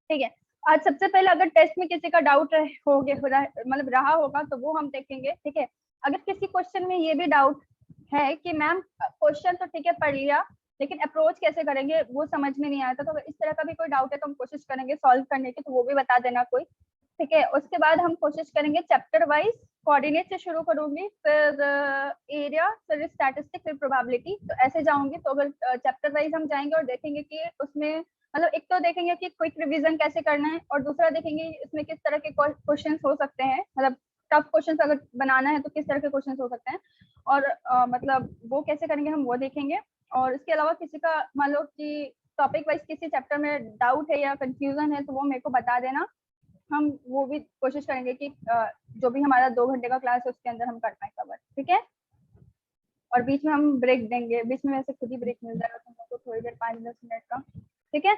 ठीक है, आज सबसे पहले अगर टेस्ट में किसी का डाउट हो गया मतलब रहा होगा तो वो हम देखेंगे। ठीक है, अगर किसी क्वेश्चन में ये भी डाउट है कि मैम क्वेश्चन तो ठीक है पढ़ लिया लेकिन अप्रोच कैसे करेंगे वो समझ में नहीं आया था, तो अगर इस तरह का भी कोई डाउट है तो हम कोशिश करेंगे सॉल्व करने की, तो वो भी बता देना कोई। ठीक है, उसके बाद हम कोशिश करेंगे चैप्टर वाइज, कोऑर्डिनेट से शुरू करूंगी, फिर एरिया, फिर स्टैटिस्टिक, फिर प्रोबेबिलिटी, तो ऐसे जाऊंगी। तो अगर चैप्टर वाइज हम जाएंगे और देखेंगे कि उसमें मतलब एक तो देखेंगे कि क्विक रिवीजन कैसे करना है, और दूसरा देखेंगे इसमें किस तरह के क्वेश्चन हो सकते हैं, मतलब टफ क्वेश्चन अगर बनाना है तो किस तरह के क्वेश्चन हो सकते हैं, और मतलब वो कैसे करेंगे हम वो देखेंगे। और इसके अलावा किसी का मान लो कि टॉपिक वाइज किसी चैप्टर में डाउट है या कंफ्यूजन है तो वो मेरे को बता देना, हम वो भी कोशिश करेंगे कि जो भी हमारा 2 घंटे का क्लास है उसके अंदर हम कर पाए कवर। ठीक है, और बीच में हम ब्रेक देंगे, बीच में वैसे खुद ही ब्रेक मिल जाएगा तुम लोग को थोड़ी देर, 5-10 मिनट का। ठीक है,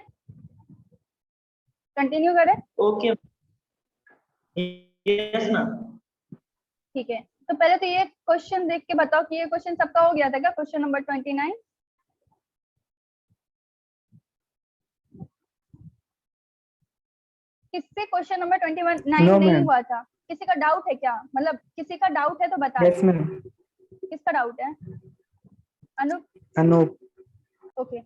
कंटिन्यू करें। Okay, yes ma'am. ठीक है, तो पहले तो ये क्वेश्चन देख के बताओ कि ये क्वेश्चन सबका हो गया था क्या, क्वेश्चन नंबर 29? किससे क्वेश्चन नंबर 21 9 नहीं हुआ था? किसी का डाउट है क्या, मतलब किसी का डाउट है तो बता। Yes ma'am. किसका डाउट है? अनूप? अनूप। ओके,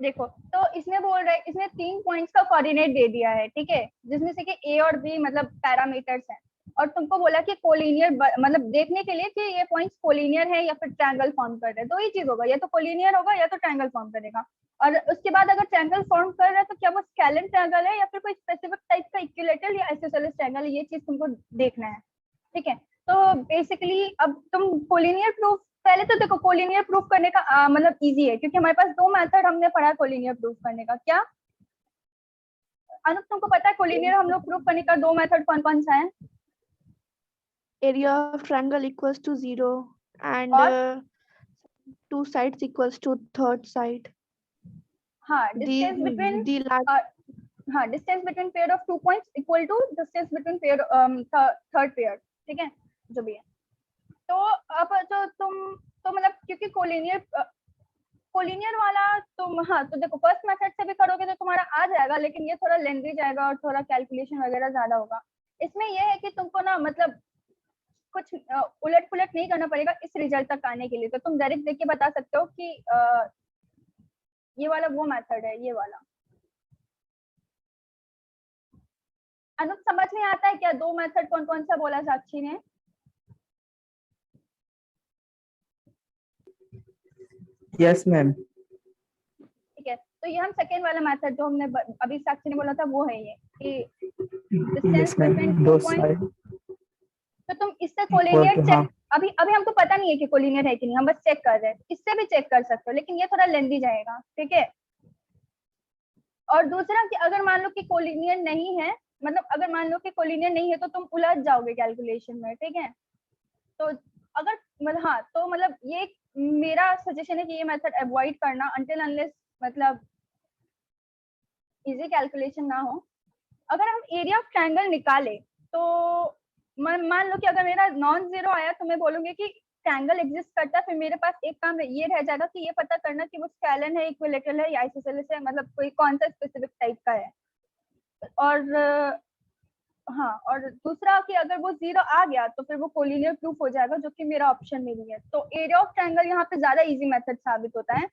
देखो तो इसमें बोल रहा है, इसमें 3 पॉइंट्स का कोऑर्डिनेट दे दिया है। ठीक है, जिसमें से कि ए और बी मतलब पैरामीटर्स हैं, और तुमको बोला कि कोलिनियर, मतलब देखने के लिए कि ये पॉइंट्स कोलिनियर है या फिर ट्रायंगल फॉर्म कर रहे हैं। दो ही चीज होगा, या तो कोलिनियर होगा या तो ट्रायंगल फॉर्म करेगा। और उसके बाद अगर ट्रायंगल फॉर्म कर रहा है तो क्या वो स्केलेन ट्रायंगल है या फिर कोई स्पेसिफिक टाइप का इक्विलेटरल या आइसोसेलेस ट्रायंगल है, ये चीज तुमको देखना है। ठीक है, तो बेसिकली अब तुम कोलिनियर प्रूफ, पहले तो देखो कोलिनियर प्रूफ करने का मतलब इजी है क्योंकि हमारे पास 2 मेथड हमने पढ़ा कोलिनियर प्रूफ करने का। क्या अनुप तुमको पता है कोलिनियर हम लोग प्रूफ करने का 2 मेथड कौन कौन सा है? Area of triangle equals to 0 and और 2 sides equals to third side. हाँ, डिस्टेंस बिटवीन हाँ, distance between pair of 2 points equal to distance between pair third pair. ठीक है, जो भी है। तो अब जो तुम तो मतलब क्योंकि कोलिनियर वाला तुम, हाँ तो देखो फर्स्ट मेथड से भी करोगे तो तुम्हारा आ जाएगा, लेकिन ये थोड़ा लेंथी जाएगा और थोड़ा कैलकुलेशन वगैरह ज्यादा होगा। इसमें ये है कि तुमको ना मतलब कुछ उलट पुलट नहीं करना पड़ेगा इस रिजल्ट तक आने के लिए, तो तुम डायरेक्ट देख के बता सकते हो कि ये वाला वो मेथड है, ये वाला। अनुप समझ में आता है क्या 2 मेथड कौन कौन सा बोला साक्षी ने? Yes ma'am. ठीक है, तो ये हम सेकेंड वाला मेथड जो हमने अभी साक्षी ने बोला था वो है ये कि डिस्टेंस यस मैम, बिटवीन 2 दो पॉइंट। साइड तो तुम इससे इक्वल कोलिनियर टू, चेक, हाँ अभी अभी हमको पता नहीं है कि कोलिनियर है कि नहीं, हम बस चेक कर रहे हैं। इससे भी चेक कर सकते हो लेकिन ये थोड़ा लेंथी जाएगा। ठीक है, और दूसरा कि अगर मान लो कि कोलिनियर नहीं है, मतलब अगर मान लो कि कोलिनियर नहीं है तो तुम उलझ जाओगे कैलकुलेशन में। ठीक है, तो अगर मतलब हाँ, तो मतलब ये मेरा सजेशन है कि ये मेथड अवॉइड करना अनटिल अनलेस मतलब इजी कैलकुलेशन ना हो। अगर हम एरिया ऑफ ट्रायंगल निकाले तो मान लो कि अगर मेरा नॉन जीरो आया तो मैं बोलूंगी कि ट्रायंगल एग्जिस्ट करता है, फिर मेरे पास एक काम ये रह जाएगा कि ये पता करना कि वो स्केलन है, इक्विलेटरल है या आइसोसेलेस है, मतलब कोई कौन सा स्पेसिफिक टाइप का है। और हाँ, और दूसरा कि अगर वो 0 आ गया तो फिर वो कोलिनियर प्रूफ हो जाएगा, जो कि मेरा ऑप्शन में नहीं है। तो एरिया ऑफ ट्रायंगल यहाँ पे ज्यादा इजी मेथड साबित होता है।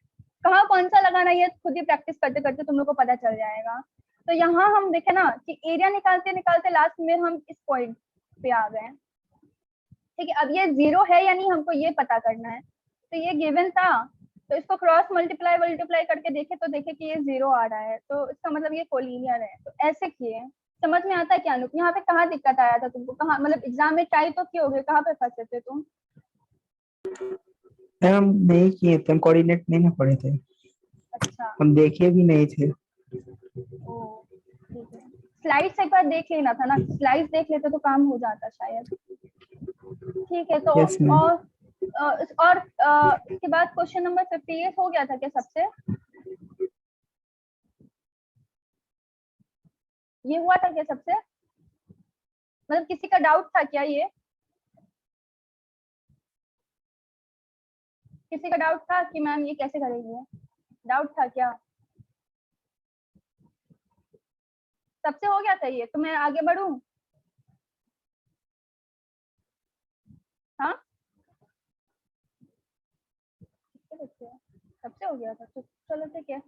कहाँ कौन सा लगाना है खुद ही प्रैक्टिस करते करते तुम लोग को पता चल जाएगा। तो यहाँ हम देखे ना कि एरिया निकालते निकालते लास्ट में हम इस पॉइंट पे आ गए। ठीक है, अब ये 0 है या नहीं हमको ये पता करना है। तो ये गिवन था, तो इसको क्रॉस मल्टीप्लाई करके देखे तो देखे कि ये 0 आ रहा है, तो इसका मतलब ये कोलिनियर है। तो ऐसे किए। समझ में आता है क्या अनुप? यहाँ पे कहाँ दिक्कत आया था तुमको, कहाँ मतलब एग्जाम में ट्राई तो किए होगे, कहाँ पे फंसे थे तुम? हम नहीं किए थे, हम कोऑर्डिनेट नहीं ना पढ़े थे, अच्छा, हम देखे भी नहीं थे। ओ ठीक है, स्लाइड्स एक बार देख लेना था ना, स्लाइड्स देख लेते तो काम हो जाता शायद। ठीक है, तो यस मैम। और इसके बाद क्वेश्चन नंबर 58 हो गया था क्या सबसे? ये हुआ था क्या सबसे, मतलब किसी का डाउट था क्या? ये किसी का डाउट था कि मैम ये कैसे करेंगे, डाउट था क्या? सबसे हो गया था ये, तो मैं आगे बढ़ूं? हाँ सबसे हो गया था, तो चलो ठीक है,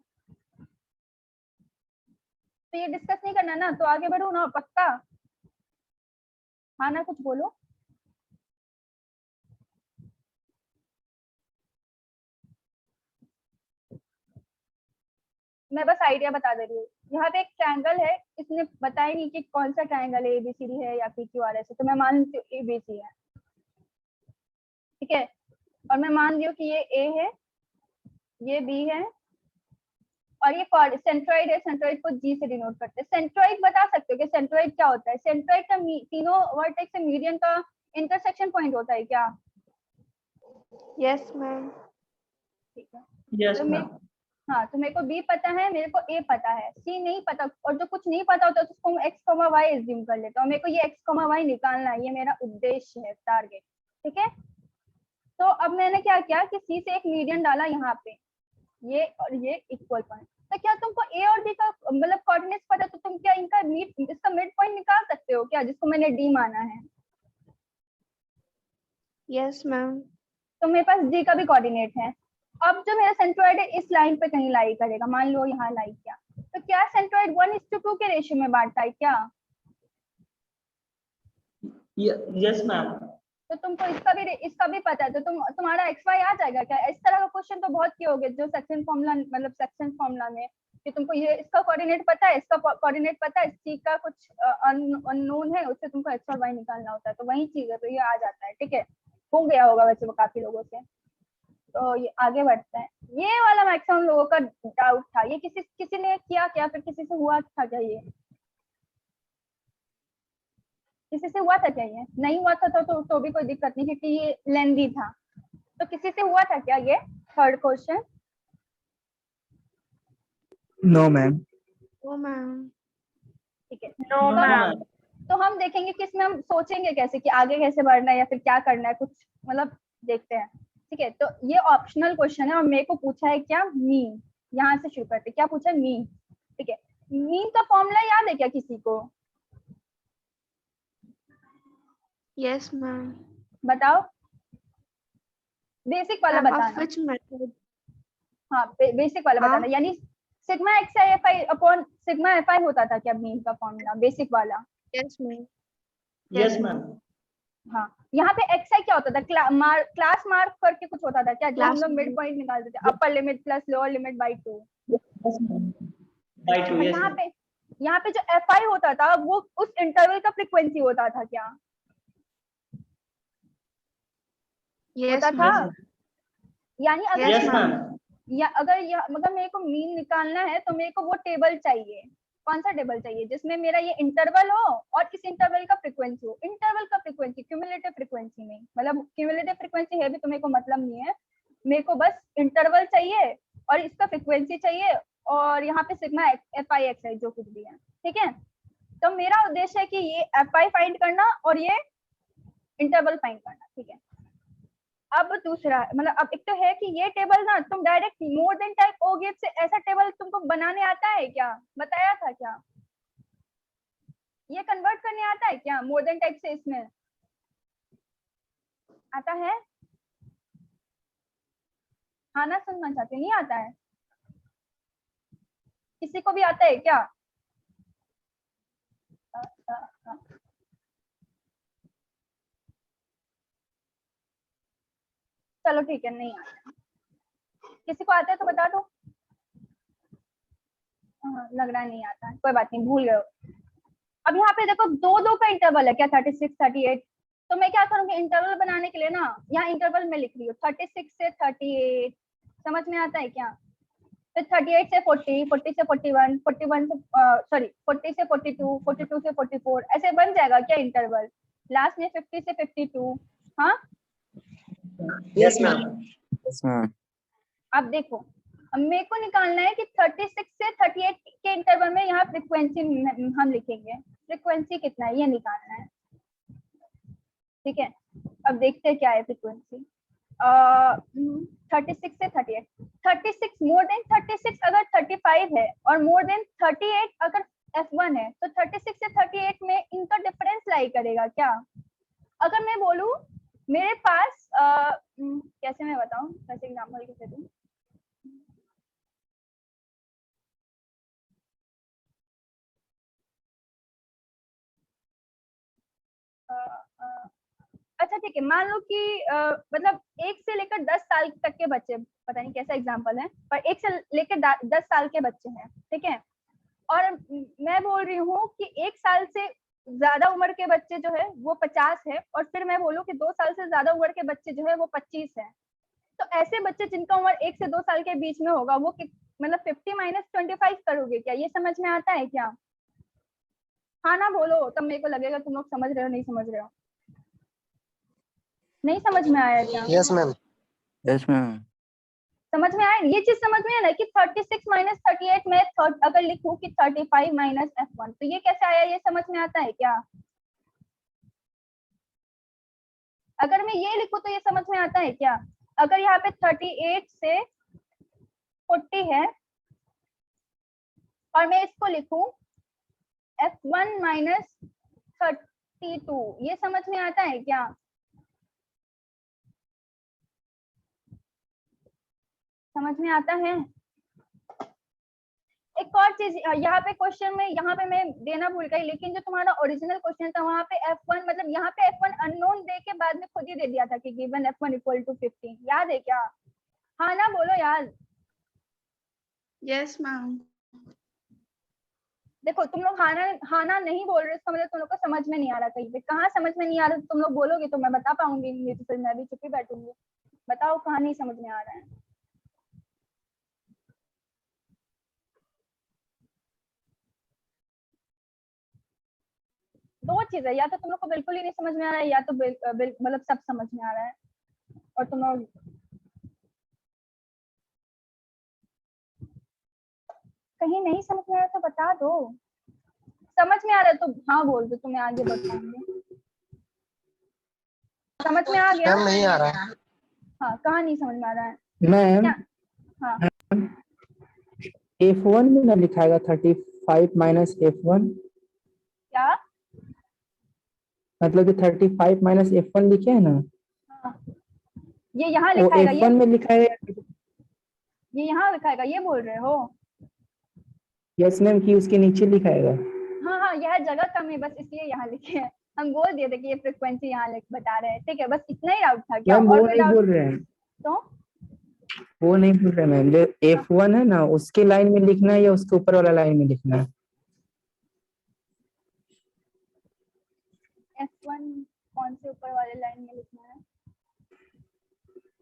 तो ये डिस्कस नहीं करना ना, तो आगे बढ़ू ना पक्का? हाँ ना, कुछ बोलो। मैं बस आइडिया बता दे रही हूँ। यहाँ पे एक ट्रायंगल है, इसने बताया नहीं कि कौन सा ट्रायंगल है, एबीसीडी है या पीक्यूआरएस है, तो मैं मान लेती हूँ एबीसी है, ठीक है। और मैं मान रही हूँ कि ये ए है, ये बी है, और ये सेंट्रॉइड है। सेंट्रॉइड को जी से डिनोट करते हैं। सेंट्रॉइड बता सकते हो कि सेंट्रॉइड क्या होता है? सेंट्रॉइड का तीनों वर्टेक्स से मीडियन का इंटरसेक्शन पॉइंट होता है क्या? Yes, ma'am. ठीक है। यस तो मैम। हाँ, तो मेरे को बी पता है, मेरे को ए पता है, सी नहीं पता, और जो कुछ नहीं पता होता तो उसको मैं एक्स कॉमा वाई एज्यूम कर लेता हूँ। मेरे को ये एक्स कॉमा वाई निकालना है, ये मेरा उद्देश्य है, टारगेट, ठीक है। तो अब मैंने क्या किया कि सी से एक मीडियन डाला यहाँ पे, ये और ये इक्वल पॉइंट। तो क्या तुमको ए और बी का मतलब कोऑर्डिनेट्स पता है, तो तुम क्या इनका इसका मिड पॉइंट निकाल सकते हो क्या, जिसको मैंने डी माना है? Yes, ma'am. तो मेरे पास डी का भी कोऑर्डिनेट है। अब जो मेरा सेंट्रॉइड है इस लाइन पे कहीं लाई करेगा, मान लो यहाँ लाई किया, तो क्या सेंट्रॉइड 1:2 के रेशियो में बांटता है क्या? Yes ma'am. तो तुमको इसका भी पता है, तो तुम्हारा एक्स वाई आ जाएगा क्या? इस तरह का क्वेश्चन तो बहुत किए होगे, जो सेक्शन फॉर्मूला मतलब सेक्शन फॉर्मूला में, कि तुमको ये इसका कोऑर्डिनेट पता है, इसका कोऑर्डिनेट पता है, सी का कुछ अननोन है, उससे तुमको एक्स और वाई निकालना होता है, तो वही चीज है, तो ये आ जाता है, ठीक है। हो गया होगा वैसे वो काफी लोगों से। तो ये आगे बढ़ते हैं। ये वाला मैक्सिमम लोगों का डाउट था, ये किसी ने किया क्या, फिर किसी से हुआ था क्या? ये किसी से हुआ था क्या? ये नहीं हुआ था तो भी कोई दिक्कत नहीं, क्योंकि ये लेंदी था। तो किसी से हुआ था क्या ये third question? No ma'am. Oh, ma'am. ठीक है, नो मैम। तो हम देखेंगे कि इसमें हम सोचेंगे कैसे कि आगे कैसे बढ़ना है या फिर क्या करना है, कुछ मतलब देखते हैं, ठीक है। तो ये ऑप्शनल क्वेश्चन है और मेरे को पूछा है क्या, मीन। यहाँ से शुरू करते, क्या पूछा है, मीन, ठीक है। मीन का फॉर्मूला याद है क्या किसी को? Yes, ma'am. बताओ, बेसिक वाला Ma'am, of बताना। which method? हाँ बेसिक वाला हाँ। बताना, यानी sigma x I F I upon sigma F I होता था क्या मीन का फॉर्मूला, बेसिक वाला? Yes, ma'am. Yes ma'am. हाँ, यहाँ पे एक्स आई क्या होता था, क्लास मार्क करके कुछ होता था क्या, जो हम Class लोग मिड mark. पॉइंट निकालते थे, upper limit plus lower limit by 2। Yes ma'am. By two. Yes यहाँ पे जो एफ आई होता था वो उस इंटरवल का फ्रीक्वेंसी होता था क्या? Yes, होता था। ma'am. यानी अगर Yes, यस ma'am. मैम। या अगर मगर मेरे को मीन निकालना है तो मेरे को वो टेबल चाहिए। कौन सा टेबल चाहिए? जिसमें मेरा ये इंटरवल हो और इस इंटरवल का फ्रीक्वेंसी हो। इंटरवल का फ्रीक्वेंसी, क्यूमुलेटिव फ्रीक्वेंसी नहीं, मतलब क्यूमुलेटिव फ्रीक्वेंसी है भी तो मेरे को मतलब नहीं है, मेरे को बस इंटरवल चाहिए और इसका फ्रीक्वेंसी चाहिए, और यहाँ पे सिग्मा एफ आई एक्स है जो कुछ भी है, ठीक है। तो मेरा उद्देश्य है कि ये एफ आई फाइंड करना और ये इंटरवल फाइंड करना, ठीक है। अब दूसरा मतलब अब एक तो है कि ये टेबल ना तुम डायरेक्ट मोर देन टाइप ओ गिव से ऐसा टेबल तुमको बनाने आता है क्या? बताया था क्या? ये कन्वर्ट करने आता है क्या मोर देन टाइप से? इसमें आता है? हाँ ना, सुनना चाहते नहीं आता है? किसी को भी आता है क्या? चलो ठीक है, नहीं आता। किसी को आता है तो बता दो। हाँ, लग रहा है नहीं आता है, कोई बात नहीं, भूल गए। अब यहाँ पे देखो दो दो का इंटरवल है क्या, 36 38। तो मैं क्या करूंगी, इंटरवल बनाने के लिए ना यहाँ इंटरवल में लिख रही हूँ 36 से 38। समझ में आता है क्या? फिर 38 से 40, 40 से 41, 41 से सॉरी 40 से 42, 42 से 44, ऐसे बन जाएगा क्या इंटरवल? लास्ट में 50 से 52। हाँ यस मैम। Yes ma'am. अब देखो, अब मेरे को निकालना है कि 36 से 38 के इंटरवल में यहाँ फ्रीक्वेंसी हम लिखेंगे, फ्रीक्वेंसी कितना है ये निकालना है, ठीक है। अब देखते हैं क्या है फ्रीक्वेंसी। 36 से 38, 36 मोर देन 36 अगर 35 है और मोर देन 38 अगर F1 है, तो करेगा क्या? अगर मैं बोलूं मेरे पास कैसे मैं बताऊं, कैसे एग्जाम्पल कैसे दूं? अच्छा ठीक है, मान लो कि मतलब 1 से लेकर 10 साल तक के बच्चे, पता नहीं कैसा एग्जांपल है, पर 1 से लेकर 10 साल के बच्चे हैं, ठीक है। और मैं बोल रही हूँ कि 1 साल से ज्यादा उम्र के बच्चे जो है वो 50 है, और फिर मैं बोलूँ कि 2 साल से ज्यादा उम्र के बच्चे जो है वो 25 है। तो ऐसे बच्चे जिनका उम्र 1 से 2 साल के बीच में होगा, वो मतलब 50 माइनस 25 करोगे क्या? ये समझ में आता है क्या? हाँ ना बोलो, तब मेरे को लगेगा तुम लोग समझ रहे हो, नहीं समझ रहे हो। नहीं समझ में आया क्या? Yes, ma'am. Yes, ma'am. समझ में आया? ये चीज समझ में आया ना कि 36 माइनस 38 में अगर लिखूं कि 35 माइनस F1, तो ये कैसे आया, ये समझ में आता है क्या? अगर मैं ये लिखूं तो ये समझ में आता है क्या? अगर यहाँ पे 38 से 40 है और मैं इसको लिखूं F1 माइनस 32, ये समझ में आता है क्या? समझ में आता है? एक और चीज यहाँ पे क्वेश्चन में, यहाँ पे मैं देना भूल गई, लेकिन जो तुम्हारा ओरिजिनल क्वेश्चन था वहाँ पे F1 मतलब यहाँ पे F1 अननोन दे के बाद में खुद ही दे दिया था कि गिवन F1 इक्वल टू 15, याद है क्या? हाँ ना बोलो यार। Yes, ma'am. देखो तुम लोग हाना नहीं बोल रहे, इसका मतलब तुम लोग को समझ में नहीं आ रहा, कहीं पे कहाँ समझ में नहीं आ रहा, तुम लोग बोलोगे तो मैं बता पाऊंगी, नहीं तो फिर मैं भी चुप ही बैठूंगी। बताओ कहाँ नहीं समझ में आ रहा है? दो चीज है, या तो तुम लोग को बिल्कुल ही नहीं समझ में आ रहा है, या तो मतलब सब समझ में आ रहा है, और तुम लोग कहीं नहीं समझ में आ रहा तो बता दो। समझ में आ रहा है तो हाँ बोल दो, तुम्हें आगे बढ़ पाऊंगी। समझ में आ गया? Ma'am, नहीं आ रहा है। हाँ, कहाँ नहीं समझ में आ रहा है मैम, क्या? हाँ F1 में ना लिखाएगा 35 माइनस F1, क्या? मतलब कि 35 माइनस F1 लिखे है ना, हाँ, ये यहाँ वो लिखाएगा, F1 में लिखाएगा। ये यहाँ लिखाएगा, ये बोल रहे हो? यस मैम, कि उसके नीचे लिखाएगा। हाँ हाँ, यह जगह कम है, बस इसलिए यहाँ लिखे हैं। हम बोल दिए थे कि ये फ्रिक्वेंसी यहाँ बता रहे हैं, ठीक है, बस इतना ही डाउट था क्या? मैम और वो कोई नहीं डाउट? बोल रहे हैं, तो वो नहीं बोल रहे मैम, जो F1 है ना उसके लाइन में लिखना है या उसके ऊपर वाला लाइन में लिखना है? F1 कौन से ऊपर वाले लाइन में लिखना है,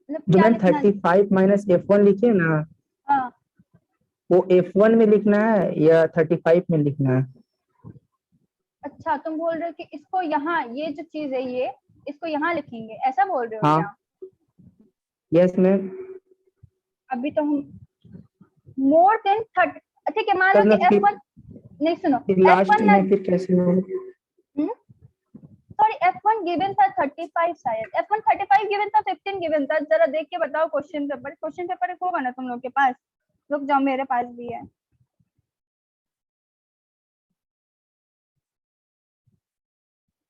मतलब जो क्या मैम लिखना है? 35 माइनस F1 लिखे ना, हाँ, वो F1 में लिखना है या 35 में लिखना है? अच्छा तुम बोल रहे हो कि इसको यहाँ, ये जो चीज है ये, इसको यहाँ लिखेंगे, ऐसा बोल रहे हो हाँ क्या? Yes ma'am. अभी तो हम मोर देन 30, ठीक है, मान लो तब ना कि F1, नहीं सुनो, फिर लास्ट F1 में फिर कैसे होगा? सॉरी, F1 गिवन था 35 शायद, F1 35 गिवन था, 15 गिवन था, जरा देख के बताओ क्वेश्चन पेपर होगा ना तुम लोग के पास? रुक जाओ, मेरे पास भी है।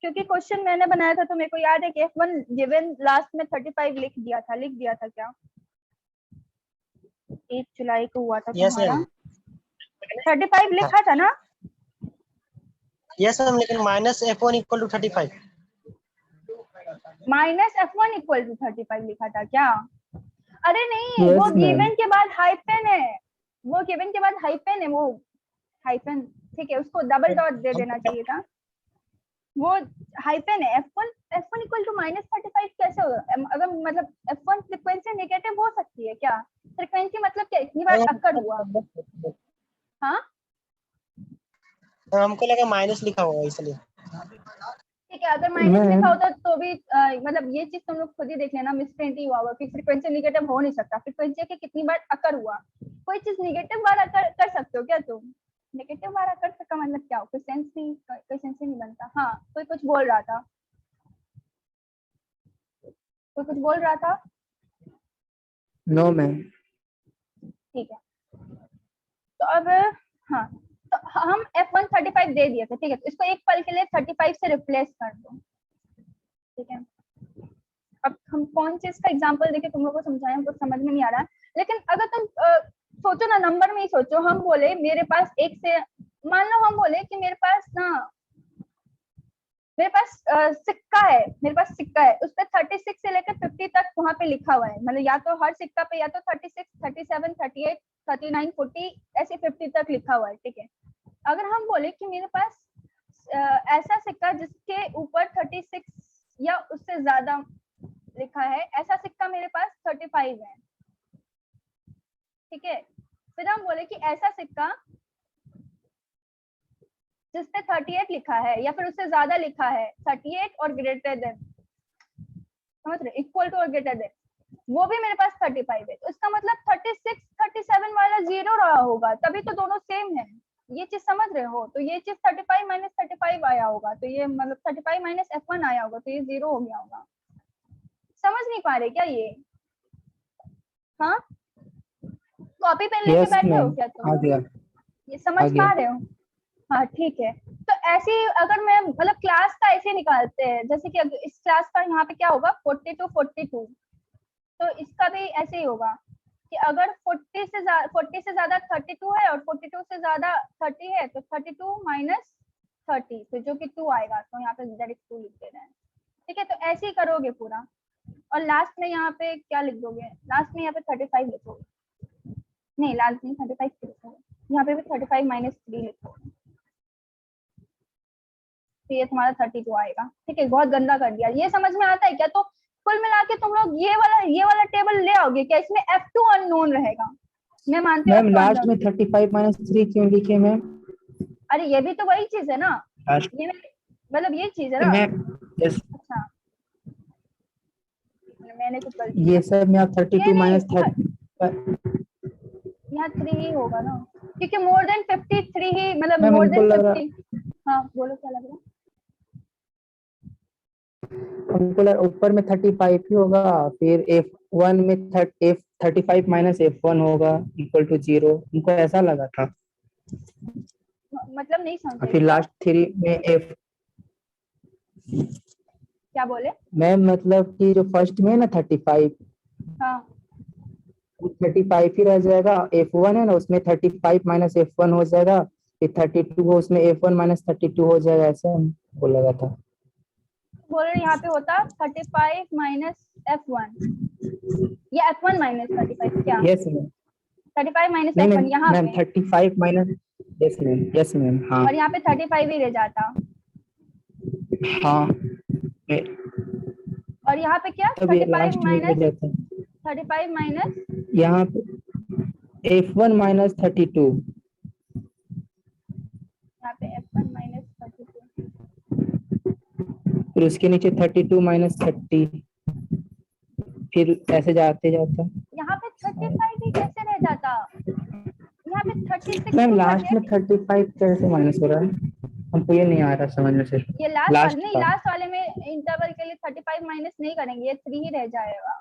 क्योंकि क्वेश्चन मैंने बनाया था तो मेरे को याद है कि F1 गिवन लास्ट में 35 लिख दिया था क्या? 1 जुलाई को हुआ था Yes, तुम्हारा, ma'am. 35 लिखा था ना? Yes, ma'am. लेकिन minus F1 equal to 35. Minus F1 equal to 35 लिखा था क्या? अरे नहीं, वो यस मैम। गिवन के बाद हाइफन है, वो गिवन के बाद हाइफन है, वो हाइफन, ठीक है, उसको डबल डॉट दे देना चाहिए था, वो हाइफन है। F1 इक्वल टू माइनस 35 कैसे होगा? अगर मतलब F1 फ्रीक्वेंसी नेगेटिव हो सकती है क्या? फ्रीक्वेंसी मतलब क्या, इतनी बार अक्कर हुआ? हाँ हमको लगा माइनस लिखा होगा इसलिए। ठीक है, अगर माइनस मैम लिखा होता तो भी मतलब ये चीज तुम लोग खुद ही देख लेना, मिसप्रिंट ही हुआ होगा कि फ्रीक्वेंसी नेगेटिव हो नहीं सकता, फ्रीक्वेंसी के कितनी बार अकर हुआ, कोई चीज नेगेटिव बार अकर कर सकते हो क्या तुम? नेगेटिव बार अकर का मतलब क्या हो? कोई सेंस नहीं बनता। हाँ, कोई कुछ बोल रहा था, कोई कुछ बोल रहा था, नो मैम। ठीक है। तो अब हाँ, तो हम F1 35 दे दिए थे, ठीक है, तो इसको एक पल के लिए 35 से रिप्लेस कर दो, ठीक है। अब हम कौन चीज का एग्जांपल देके तुम लोगों को समझाएं, हमको समझ में नहीं आ रहा है, लेकिन अगर तुम सोचो ना, नंबर में ही सोचो, हम बोले मेरे पास एक से, मान लो हम बोले कि मेरे पास सिक्का है, मेरे पास सिक्का है, उस पर 36 से लेकर 50 तक वहां पे लिखा हुआ है, मतलब या तो हर सिक्का पे या तो 36, 37, 38, 39, 40 ऐसे 50 तक लिखा हुआ है, ठीक है। अगर हम बोले कि मेरे पास ऐसा सिक्का जिसके ऊपर 36 या उससे ज्यादा लिखा है, ऐसा सिक्का मेरे पास 35 है, ठीक है। फिर हम बोले कि ऐसा सिक्का जिसपे 38 लिखा है या फिर उससे ज्यादा लिखा है, 38 और ग्रेटर देन, समझ रहे, इक्वल टू और ग्रेटर देन, वो भी मेरे पास 35 है, तो इसका मतलब 36, 37 वाला 0 रहा होगा, तभी तो दोनों सेम है, ये चीज समझ रहे हो। तो ये चीज 35 माइनस 35 आया होगा, तो ये मतलब 35 माइनस F1 आया होगा, तो ये 0 हो गया होगा। समझ नहीं पा रहे क्या ये? हाँ, कॉपी पेन लेके यस बैठे हो मैम, क्या आ तुम? गया ये समझ आ पा गया। रहे हो? हाँ ठीक है। तो ऐसे ही अगर मैं मतलब क्लास का ऐसे निकालते हैं, जैसे कि इस क्लास का यहाँ पे क्या होगा 42 42, तो इसका भी ऐसे ही होगा कि अगर 40 से ज्यादा 32 है और 42 से ज्यादा 30 है, तो 32 माइनस 30, तो जो कि 2 आएगा, तो यहाँ पे डायरेक्ट 2 लिख दे रहे हैं, ठीक है। तो ऐसे ही करोगे पूरा, और लास्ट में यहाँ पे क्या लिख दोगे, लास्ट में यहाँ पे 35 लिखोगे, नहीं लास्ट में 35 लिखोगे, यहाँ पे भी 35 माइनस 3 लिखोगे, तो ये तुम्हारा 32 आएगा, ठीक है। बहुत गंदा कर दिया, ये समझ में आता है क्या? तो कुल मिला के तुम लोग ये वाला टेबल ले आओगे क्या? इसमें F2 अननोन रहेगा, मैं मानती हूँ मैम F2 लास्ट में अननोन। 35 माइनस 3 क्यों लिखे मैम? अरे ये भी तो वही चीज है ना, लास्ट ये मतलब ये चीज है ना। मैम, यस, अच्छा, मैंने कुछ गलती ये किया, सब में आप ये 32 नहीं, माइनस 30। यहाँ 3 ही होगा ना, क्योंकि मोर देन 53 ही, मतलब मैम मोर हमको देन लग रहा 50। हाँ बोलो क्या लग रहा है? ऊपर में 35 ही होगा, फिर F1 में F35 माइनस F1 होगा इक्वल टू 0, हमको ऐसा लगा था। मतलब नहीं समझे फिर क्या? लास्ट 3 में F, क्या बोले? मैम मतलब कि जो फर्स्ट में है ना 35, हाँ 35 ही रह जाएगा, F1 है ना उसमें 35 माइनस F1 हो जाएगा, फिर 32 हो उसमें F1 माइनस 32 हो जाएगा, ऐसे हमको लगा था। बोल रहे यहाँ पे होता 35 माइनस F1 या F1 माइनस 35, क्या यस मैम, 35 माइनस नहीं F1 यहाँ मैम पे, 35 माइनस, यस मैम, हाँ और यहाँ पे 35 ही रह जाता, हाँ, और यहाँ पे क्या तब ये 35 लास्ट में रह माइनस जाता है। 35 माइनस, यहाँ पे F1 माइनस 32, यहाँ पे F1 माइनस 32, फिर उसके नीचे 32 माइनस 30, फिर ऐसे जाते जाता। यहाँ पे 35 ही कैसे रह जाता? यहाँ पे 36 मैम टू लास्ट में 38, 35 कैसे माइनस हो रहा है, हमको ये नहीं आ रहा समझ में सिर्फ। ये लास्ट वाले लास्ट नहीं, का लास्ट वाले में इंटरवल के लिए 35 माइनस नहीं करेंगे, ये 3 ही रह जाएगा।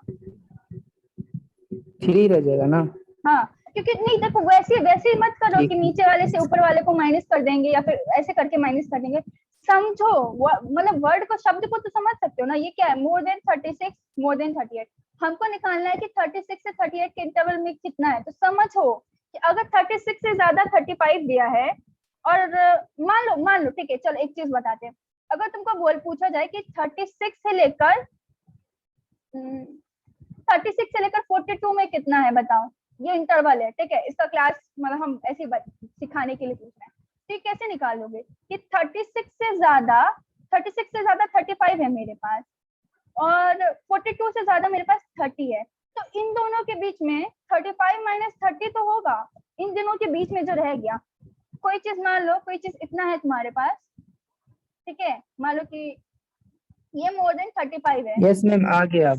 3 रह जाएगा ना? हाँ, क्योंकि नहीं देखो, वैसे वैसे ही मत करो ठीक कि है। नीचे वाले से ऊपर वाले को माइनस कर देंगे या फिर ऐसे करके माइनस कर देंगे, समझो मतलब वर्ड को, शब्द को तो समझ सकते हो ना। ये क्या है, मोर देन 36 मोर देन 38, हमको निकालना है कि 36 से 38 के इंटरवल में कितना है, तो समझो कि अगर 36 से ज्यादा 35 दिया है, और मान लो ठीक है, चलो एक चीज बताते हैं, अगर तुमको पूछा जाए कि 36 से लेकर 42 में कितना है बताओ, ये इंटरवल है, ठीक है, इसका क्लास मतलब हम ऐसे सिखाने के लिए पूछ रहे हैं, ठीक, कैसे निकालोगे कि 36 से ज्यादा 35 है मेरे पास, और 42 से ज्यादा मेरे पास 30 है, तो इन दोनों के बीच में 35 माइनस 30 तो होगा, इन दोनों के बीच में जो रह गया, कोई चीज मान लो, कोई चीज इतना है तुम्हारे पास, ठीक है, मान लो कि ये मोर देन 35 है, यस मैम, आ गया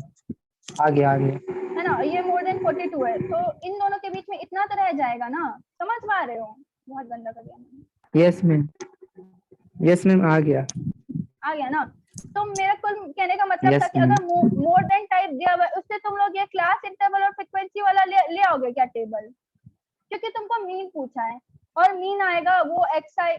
है ना, ये मोर देन 42 है, तो इन दोनों के बीच में इतना तो रह जाएगा ना, समझ पा रहे हो? बहुत गंदा कर दिया मैंने। यस मैम, आ गया ना, तो मेरा कुल कहने का मतलब था यस कि मैम। अगर मोर देन टाइप दिया हुआ है, उससे तुम लोग ये क्लास इंटरवल और फ्रीक्वेंसी वाला ले आओगे क्या टेबल, क्योंकि तुमको मीन पूछा है, और मीन आएगा वो xi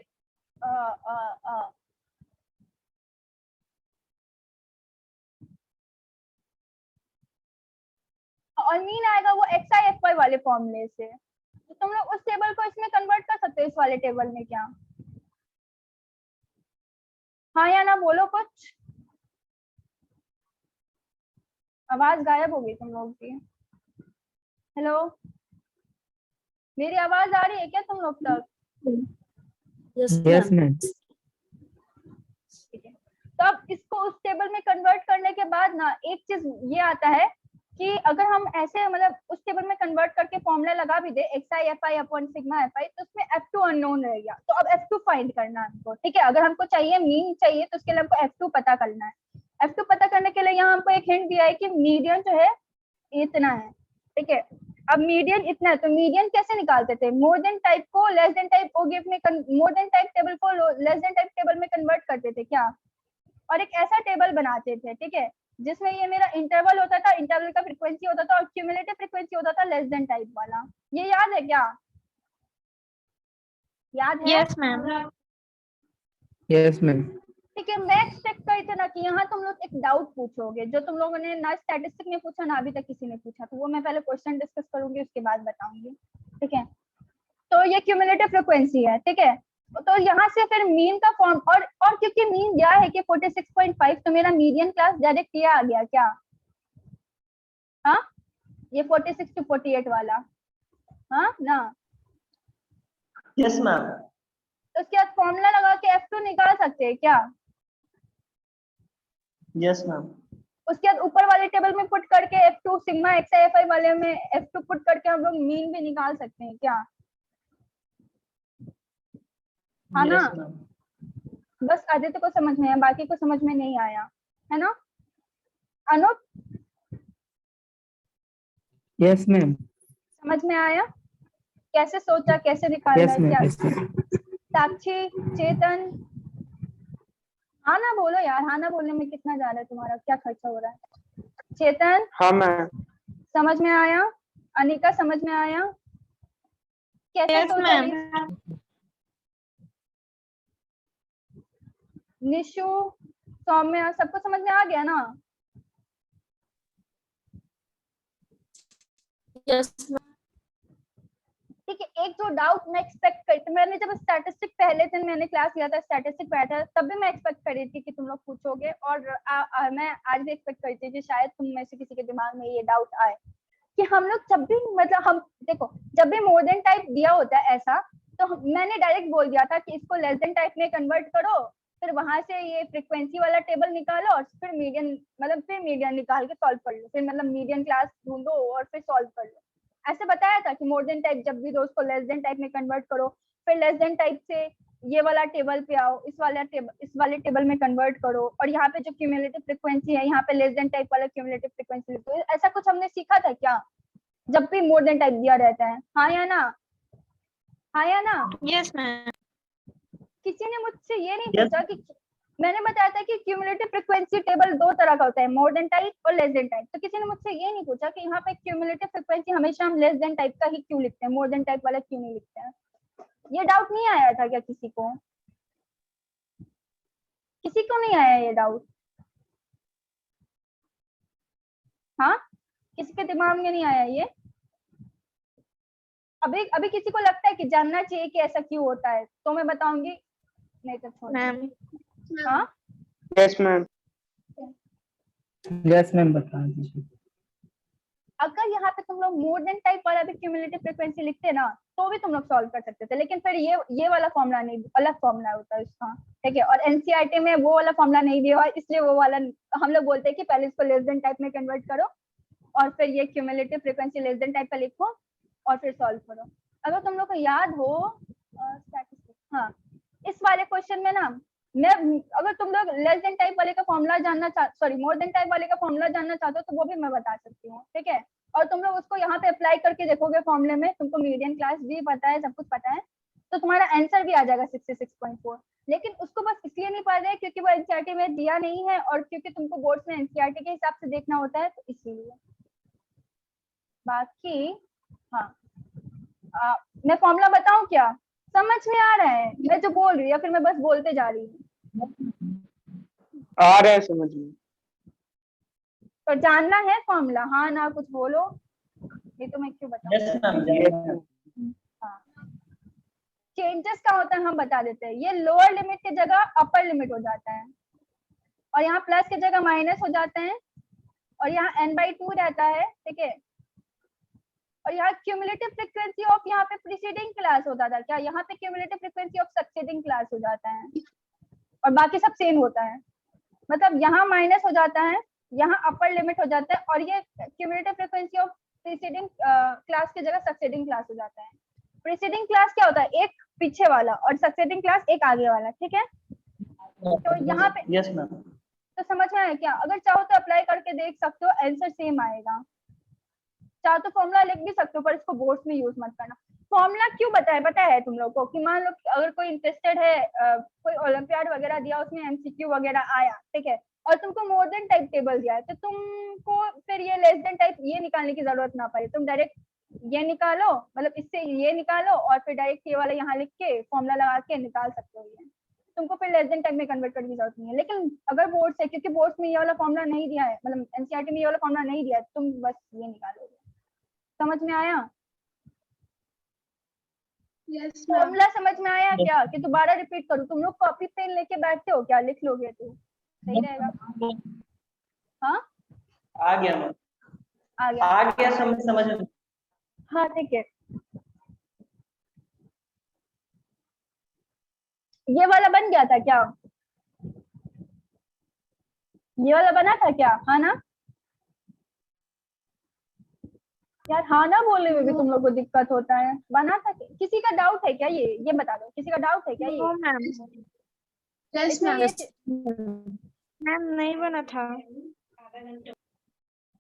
और मीन आएगा वो xi fy वाले फॉर्मूले से। तो तुम लोग उस टेबल को इसमें कन्वर्ट कर सकते हो, इस वाले टेबल में। क्या हाँ या ना बोलो कुछ, आवाज गायब हो गई तुम लोग की। हेलो, मेरी आवाज आ रही है क्या तुम लोग तक? Yes ma'am. ठीक है, तो अब इसको उस टेबल में कन्वर्ट करने के बाद ना एक चीज ये आता है कि अगर हम ऐसे मतलब उस टेबल में कन्वर्ट करके फॉर्मूला लगा भी दे xi fi upon sigma fi, तो उसमें f2 अननोन रह गया। तो अब f2 फाइंड करना है हमको, ठीक है। अगर हमको चाहिए मीन चाहिए तो उसके लिए हमको f2 पता करना है। f2 पता करने के लिए यहाँ हमको एक हिंट दिया है कि मीडियन जो है इतना है, ठीक है। अब मीडियन इतना है, तो मीडियन कैसे निकालते थे? मोर देन टाइप को लेस देन टाइप ओगिव में मोर देन टाइप टेबल को लेस देन टाइप टेबल में कन्वर्ट करते थे क्या, और एक ऐसा टेबल बनाते थे, ठीक है, जिसमें ये मेरा इंटरवल होता था, इंटरवल का फ्रीक्वेंसी होता था और क्यूमुलेटिव फ्रीक्वेंसी होता था लेस देन टाइप वाला। ये याद है क्या? याद है? Yes ma'am. Yes ma'am. ठीक है, मैं एक्सपेक्ट करती थी ना कि यहाँ तुम लोग एक डाउट पूछोगे जो तुम लोगों ने ना स्टैटिस्टिक में पूछा ना अभी तक किसी ने पूछा, तो वो मैं पहले क्वेश्चन डिस्कस करूंगी उसके बाद बताऊंगी, ठीक है। तो ये क्यूमुलेटिव फ्रीक्वेंसी है, ठीक है। तो यहाँ से फिर मीन का फॉर्म और क्योंकि मीन दिया है कि 46.5, तो मेरा मीडियन क्लास डायरेक्ट किया आ गया क्या? हाँ, ये 46 to 48 वाला, हाँ ना? Yes ma'am. तो उसके बाद फॉर्मूला लगा के f2 निकाल सकते हैं क्या? Yes ma'am. उसके बाद ऊपर वाले टेबल में पुट करके f2 सिग्मा xi fi वाले में f2 पुट करके हम लोग मीन भी निकाल सकते हैं क्या? हाँ ना? Yes ma'am. बस आदित्य को समझ में आया, बाकी को समझ में नहीं आया, है ना? Anup, yes ma'am. समझ में आया कैसे सोचा, कैसे निकालना यस है क्या? मैम। साक्षी, चेतन, हाँ ना बोलो यार, हाँ ना बोलने में कितना जा रहा है तुम्हारा, क्या खर्चा हो रहा है? चेतन, हाँ मैम। समझ में आया? अनिका, समझ में आया कैसे यस सोचा? मैम। निशु, सौम्या, सबको समझ में आ गया ना? यस ठीक है, एक जो डाउट मैं एक्सपेक्ट करती थी, मैंने जब स्टैटिस्टिक पहले दिन मैंने क्लास लिया था, स्टैटिस्टिक पढ़ा था, तब भी मैं एक्सपेक्ट कर रही थी कि तुम लोग पूछोगे, और मैं आज भी एक्सपेक्ट करती थी कि शायद तुम में से किसी के दिमाग में ये डाउट आए कि हम लोग जब भी मतलब हम देखो जब भी मोर देन टाइप दिया होता है ऐसा, तो मैंने डायरेक्ट बोल दिया था कि इसको लेस देन टाइप में कन्वर्ट करो, फिर वहां से ये फ्रीक्वेंसी वाला टेबल निकालो और फिर मीडियन मतलब फिर मीडियन निकाल के सॉल्व कर लो, फिर मतलब मीडियन क्लास ढूंढो और फिर सॉल्व कर लो। ऐसे बताया था कि मोर देन टाइप जब भी दो उसको लेस देन टाइप में कन्वर्ट करो, फिर लेस देन टाइप से ये वाला टेबल पे आओ, इस वाले टेबल में कन्वर्ट करो, और यहाँ पे जो क्यूमुलेटिव फ्रीक्वेंसी है यहाँ पे लेस देन टाइप वाला क्यूमुलेटिव फ्रीक्वेंसी लिखो। ऐसा कुछ हमने सीखा था क्या जब भी मोर देन टाइप दिया रहता है? हाँ या ना? हाँ या ना? Yes ma'am. किसी ने मुझसे ये नहीं Yes. पूछा कि मैंने बताया था कि क्यूमुलेटिव फ्रीक्वेंसी टेबल दो तरह का होता है, मोर देन टाइप और लेस देन टाइप। तो किसी ने मुझसे ये नहीं पूछा कि यहाँ पे क्यूमुलेटिव फ्रीक्वेंसी हमेशा हम लेस देन टाइप का ही क्यों लिखते हैं, मोर देन टाइप वाला क्यों नहीं लिखते हैं? ये डाउट नहीं आया था क्या किसी को? किसी को नहीं आया ये डाउट? हाँ, किसी के दिमाग में नहीं आया ये? अभी किसी को लगता है कि जानना चाहिए कि ऐसा क्यों होता है? तो मैं बताऊंगी, नहीं तो छोड़। मैम। हाँ, यस मैम। यस मैम, बता दीजिए। अगर यहाँ पे तुम लोग मोर देन टाइप वाला भी क्यूमुलेटिव फ्रीक्वेंसी लिखते ना तो भी तुम लोग सॉल्व कर सकते थे, लेकिन फिर ये वाला फॉर्मूला नहीं, अलग फॉर्मूला होता है उसका, ठीक है। और एनसीईआरटी में वो वाला फॉर्मूला नहीं दिया हुआ, इसलिए वो वाला हम लोग बोलते हैं कि पहले इसको लेस देन टाइप में कन्वर्ट करो और फिर ये cumulative frequency less than type का लिखो और फिर सॉल्व करो। अगर तुम लोग को याद हो हाँ, इस वाले क्वेश्चन में ना मैं अगर तुम लोग लेस देन टाइप वाले का फॉर्मूला जानना सॉरी मोर देन टाइप वाले का फॉर्मूला जानना चाहते हो तो वो भी मैं बता सकती हूँ, ठीक है। और तुम लोग उसको यहाँ पे अप्लाई करके देखोगे फॉर्मूले में, तुमको मीडियन क्लास भी पता है, सब कुछ पता है, तो तुम्हारा आंसर भी आ जाएगा 66.4। लेकिन उसको बस इसलिए नहीं पा रहे क्योंकि वो एनसीईआरटी में दिया नहीं है और क्योंकि तुमको बोर्ड में एनसीईआरटी के हिसाब से देखना होता है, तो इसीलिए। बाकी हाँ, मैं फॉर्मूला बताऊं क्या? समझ में आ रहा है मैं जो बोल रही हूँ, या फिर मैं बस बोलते जा रही हूँ? आ रहा है समझ में। तो जानना है फॉर्मूला, हाँ ना कुछ बोलो, ये तो मैं क्यों बताऊं। Yes ma'am. हाँ, चेंजेस का होता है हम बता देते हैं। ये लोअर लिमिट की जगह अपर लिमिट हो जाता है, और यहाँ प्लस की जगह माइनस हो जाते हैं, और यहाँ n/2 रहता है, ठीक है। और यहाँ क्यूमुलेटिव फ्रीक्वेंसी ऑफ यहाँ पे प्रीसीडिंग क्लास होता था क्या, यहाँ पे cumulative frequency of succeeding class हो जाता है, और बाकी सब सेम होता है। मतलब यहाँ माइनस हो जाता है, यहाँ अपर लिमिट हो जाता है, और ये cumulative frequency of preceding class की जगह सक्सीडिंग क्लास हो जाता है। प्रीसीडिंग क्लास क्या होता है, एक पीछे वाला, और सक्सीडिंग क्लास एक आगे वाला, ठीक है। तो यहाँ पे यस मैम। तो समझ में आया क्या? अगर चाहो तो अप्लाई करके देख सकते हो, आंसर सेम आएगा। चाहो तो फॉर्मूला लिख भी सकते हो, पर इसको बोर्ड्स में यूज मत करना। फॉर्मूला क्यों बताया पता है तुम लोग को, कि मान लो अगर कोई इंटरेस्टेड है, कोई ओलंपियाड वगैरह दिया, उसमें एमसीक्यू वगैरह आया, ठीक है, और तुमको मोर देन टाइप टेबल दिया है, तो तुमको फिर ये लेस देन टाइप ये निकालने की जरूरत ना पड़े, तुम डायरेक्ट ये निकालो, मतलब इससे ये निकालो, और फिर डायरेक्ट ये वाला यहाँ लिख के फॉर्मूला लगा के निकाल सकते हो। ये तुमको फिर लेस देन टाइप में कन्वर्ट करने की जरूरत नहीं है। लेकिन अगर बोर्ड से, क्योंकि बोर्ड में ये वाला फॉर्मूला नहीं दिया है, मतलब एनसीईआरटी में ये वाला फॉर्मूला नहीं दिया है, तुम बस ये निकालोगे। समझ में आया? Yes ma'am. फॉर्मूला समझ में आया क्या, कि दोबारा रिपीट करूं? तुम लोग कॉपी पेन लेके बैठते हो क्या, लिख लोगे तो सही रहेगा। हाँ आ गया मैम, आ गया। आ गया समझ में। हाँ ठीक है, ये वाला बन गया था क्या, ये वाला बना था क्या, हाँ ना यार, हाँ ना बोलने में भी तुम लोग को दिक्कत होता है। बना था, किसी का डाउट है क्या, ये बता दो, किसी का डाउट है क्या ये? No ma'am. यस इसमें मैम। ये मैम नहीं बना था।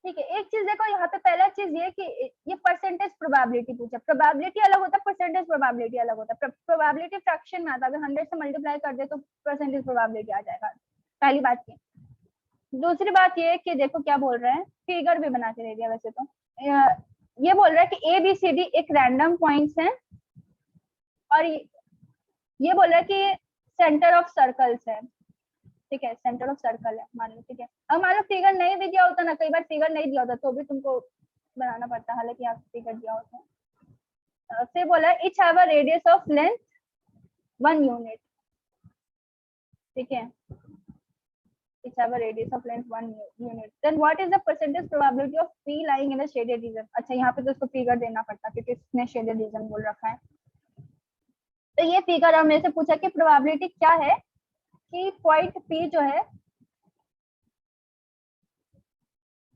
ठीक है, एक चीज देखो यहाँ पे, पहला चीज ये कि ये परसेंटेज प्रोबेबिलिटी पूछा। प्रोबेबिलिटी अलग होता है, परसेंटेज प्रोबेबिलिटी अलग होता है। प्रोबेबिलिटी फ्रैक्शन में आता है, अगर 100 से मल्टीप्लाई कर दे तो परसेंटेज प्रोबेबिलिटी आ जाएगा, पहली बात ये। दूसरी बात ये कि देखो क्या बोल रहे हैं, फिगर भी बना के दे दिया वैसे तो। ये बोल रहा है कि ए बी सी डी एक रैंडम पॉइंट्स हैं, और ये बोल रहा है कि सेंटर ऑफ सर्कल्स है, ठीक है, सेंटर ऑफ सर्कल है मान लो, ठीक है। अब मान लो फिगर नहीं भी दिया होता ना, कई बार फिगर नहीं दिया होता तो भी तुमको बनाना पड़ता, हालांकि यहाँ फिगर दिया होता है। फिर बोला है each have a radius of length 1 unit, ठीक है, each have a radius of length 1 unit, then what is the percentage probability of P lying in a shaded region. अच्छा, यहाँ पे तो उसको फिगर देना पड़ता क्योंकि इसने शेडेड रीजन बोल रखा है। तो ये फिगर और मेरे से पूछा कि प्रोबेबिलिटी क्या है कि पॉइंट पी जो है,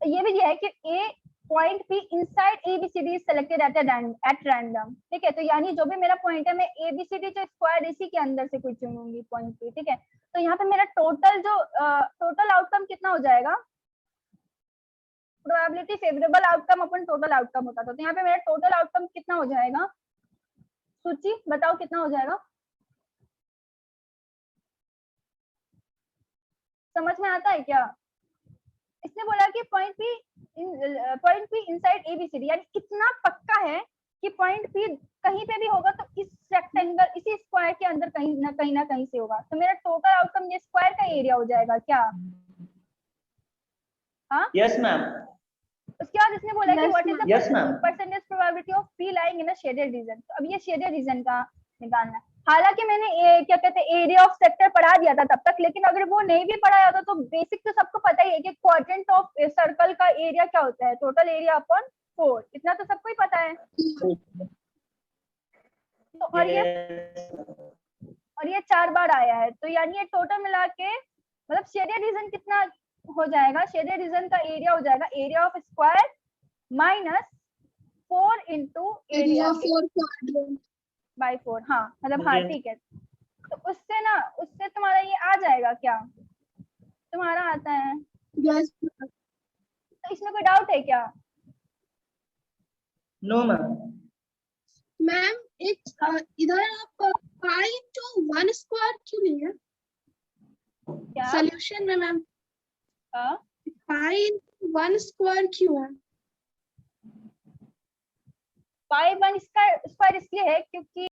ये भी है कि a point P inside ABCD is selected at random, ठीक है। तो यानी जो भी मेरा पॉइंट है, मैं एबीसीडी जो स्क्वायर इसी के अंदर से कोई चुनूंगी पॉइंट पी, ठीक है। तो यहाँ पे मेरा टोटल जो टोटल आउटकम कितना हो जाएगा, प्रोबेबिलिटी फेवरेबल आउटकम अपन टोटल आउटकम होता था, तो यहाँ पे मेरा टोटल आउटकम कितना हो जाएगा, सूची बताओ कितना हो जाएगा, समझ में आता है क्या? इसने बोला कि पॉइंट पी इनसाइड एबीसीडी, यानी कितना पक्का है कि पॉइंट पी कहीं पे भी होगा तो इस रेक्टेंगल, इसी स्क्वायर के अंदर कहीं ना कहीं से होगा। तो मेरा टोटल आउटकम ये स्क्वायर का एरिया हो जाएगा क्या? हाँ यस मैम। उसके बाद इसने बोला कि what is the Yes, ma'am. Percentage probability of P lying in a shaded reason. तो अब ये शेडेड रीजन का निकालना है। हालांकि मैंने क्या कहते हैं एरिया ऑफ सेक्टर पढ़ा दिया था तब तक, लेकिन अगर वो नहीं भी पढ़ाया होता तो बेसिक तो सबको पता ही है कि क्वाड्रेंट ऑफ सर्कल का एरिया क्या होता है, टोटल एरिया अपॉन 4, इतना तो सबको ही पता है। तो और ये 4 बार आया है, तो यानी ये टोटल मिला के मतलब शेडेड रीजन कितना हो जाएगा, शेडेड रीजन का एरिया हो जाएगा area of square minus 4 into area bye 4। हाँ मतलब हाँ ठीक है, तो उससे तुम्हारा ये आ जाएगा क्या, तुम्हारा आता है? यस तो इसमें कोई डाउट है क्या? No ma'am. मैम। एक इधर आप पाई टू 1 स्क्वायर क्यों नहीं है क्या सॉल्यूशन में मैम? हाँ? पाई 1 स्क्वायर क्यों है? पाई 1 स्क्वायर